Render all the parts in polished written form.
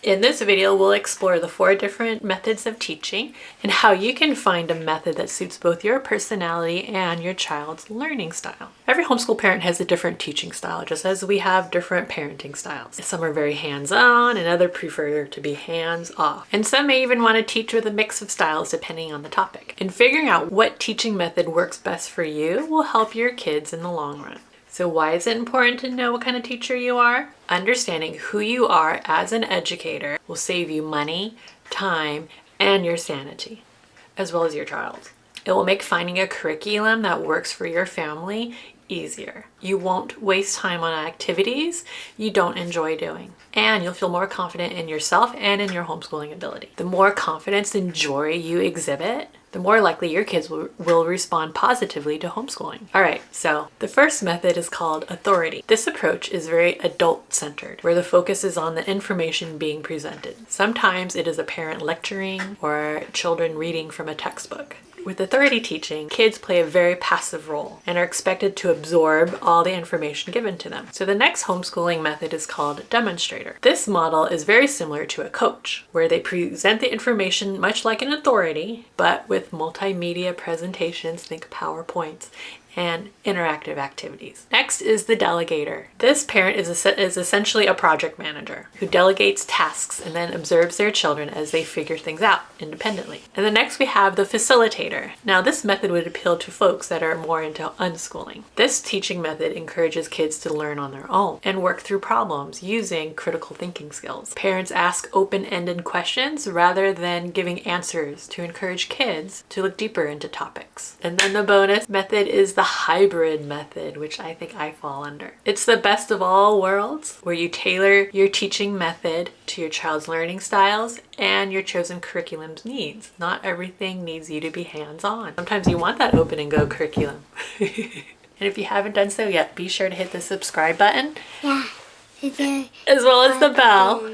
In this video, we'll explore the 4 different methods of teaching and how you can find a method that suits both your personality and your child's learning style. Every homeschool parent has a different teaching style, just as we have different parenting styles. Some are very hands-on and others prefer to be hands-off. And some may even want to teach with a mix of styles depending on the topic. And figuring out what teaching method works best for you will help your kids in the long run. So why is it important to know what kind of teacher you are? Understanding who you are as an educator will save you money, time, and your sanity, as well as your child. It will make finding a curriculum that works for your family easier. You won't waste time on activities you don't enjoy doing. And you'll feel more confident in yourself and in your homeschooling ability. The more confidence and joy you exhibit, the more likely your kids will respond positively to homeschooling. All right, so the first method is called authority. This approach is very adult-centered, where the focus is on the information being presented. Sometimes it is a parent lecturing or children reading from a textbook. With authority teaching, kids play a very passive role and are expected to absorb all the information given to them. So the next homeschooling method is called demonstrator. This model is very similar to a coach, where they present the information much like an authority, but with multimedia presentations, think PowerPoints, and interactive activities. Next is the delegator. This parent is essentially a project manager who delegates tasks and then observes their children as they figure things out independently. And then next we have the facilitator. Now this method would appeal to folks that are more into unschooling. This teaching method encourages kids to learn on their own and work through problems using critical thinking skills. Parents ask open-ended questions rather than giving answers to encourage kids to look deeper into topics. And then the bonus method is the hybrid method, which I think I fall under. It's the best of all worlds, where you tailor your teaching method to your child's learning styles and your chosen curriculum's needs. Not everything needs you to be hands-on. Sometimes you want that open and go curriculum. And if you haven't done so yet, be sure to hit the subscribe button. Yeah. As well as the bell.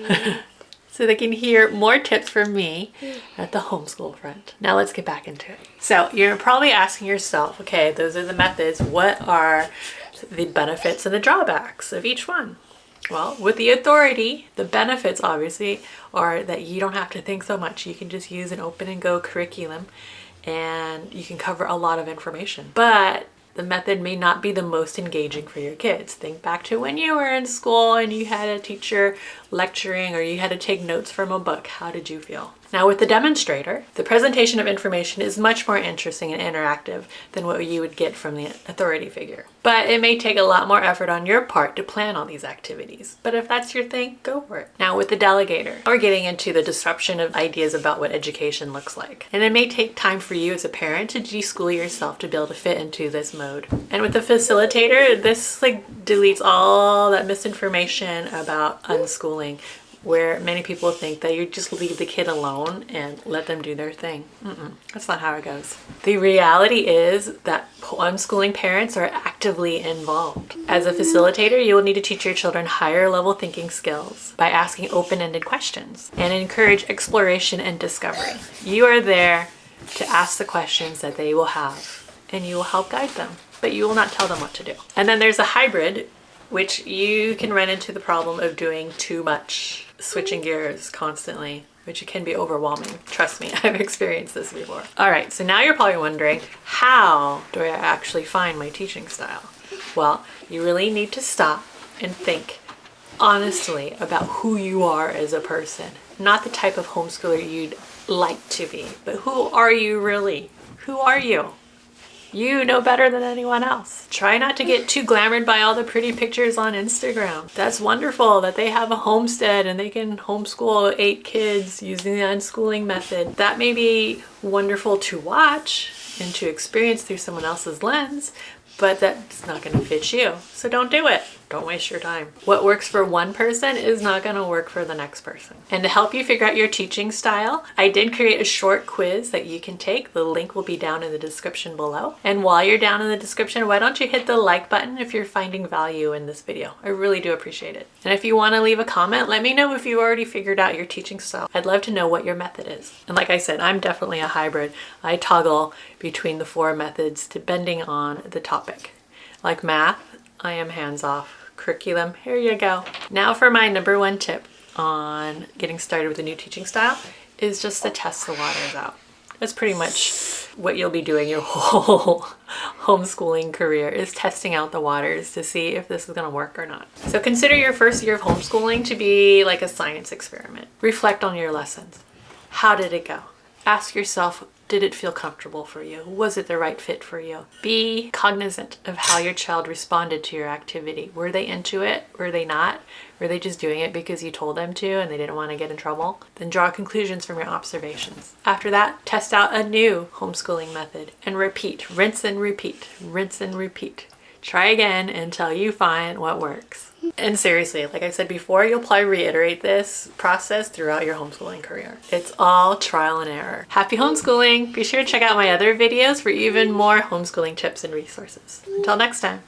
So they can hear more tips from me at the homeschool front. Now let's get back into it. So you're probably asking yourself, okay, those are the methods. What are the benefits and the drawbacks of each one? Well, with the authority, the benefits obviously are that you don't have to think so much. You can just use an open and go curriculum and you can cover a lot of information. But the method may not be the most engaging for your kids. Think back to when you were in school and you had a teacher lecturing or you had to take notes from a book. How did you feel? Now with the demonstrator, the presentation of information is much more interesting and interactive than what you would get from the authority figure. But it may take a lot more effort on your part to plan all these activities. But if that's your thing, go for it. Now with the delegator, we're getting into the disruption of ideas about what education looks like. And it may take time for you as a parent to deschool yourself to be able to fit into this mode. And with the facilitator, this deletes all that misinformation about unschooling, where many people think that you just leave the kid alone and let them do their thing. That's not how it goes. The reality is that unschooling parents are actively involved. As a facilitator, you will need to teach your children higher level thinking skills by asking open-ended questions and encourage exploration and discovery. You are there to ask the questions that they will have, and you will help guide them, but you will not tell them what to do. And then there's a hybrid, which you can run into the problem of doing too much, switching gears constantly, which can be overwhelming. Trust me, I've experienced this before. All right, so now you're probably wondering, how do I actually find my teaching style? Well, you really need to stop and think honestly about who you are as a person, not the type of homeschooler you'd like to be, but who are you really? Who are you? You know better than anyone else. Try not to get too glamored by all the pretty pictures on Instagram. That's wonderful that they have a homestead and they can homeschool 8 kids using the unschooling method. That may be wonderful to watch and to experience through someone else's lens, but that's not going to fit you. So don't do it. Don't waste your time. What works for one person is not going to work for the next person. And to help you figure out your teaching style, I did create a short quiz that you can take. The link will be down in the description below. And while you're down in the description, why don't you hit the like button if you're finding value in this video? I really do appreciate it. And if you want to leave a comment, let me know if you already figured out your teaching style. I'd love to know what your method is. And like I said, I'm definitely a hybrid. I toggle between the 4 methods depending on the topic. Like math, I am hands-off. Curriculum, here you go. Now for my number 1 tip on getting started with a new teaching style is just to test the waters out. That's pretty much what you'll be doing your whole homeschooling career, is testing out the waters to see if this is going to work or not. So consider your first year of homeschooling to be like a science experiment. Reflect on your lessons. How did it go? Ask yourself, did it feel comfortable for you? Was it the right fit for you? Be cognizant of how your child responded to your activity. Were they into it? Were they not? Were they just doing it because you told them to and they didn't want to get in trouble? Then draw conclusions from your observations. After that, test out a new homeschooling method and repeat. Rinse and repeat. Rinse and repeat. Try again until you find what works. And seriously, like I said before, you'll probably reiterate this process throughout your homeschooling career. It's all trial and error. Happy homeschooling! Be sure to check out my other videos for even more homeschooling tips and resources. Until next time.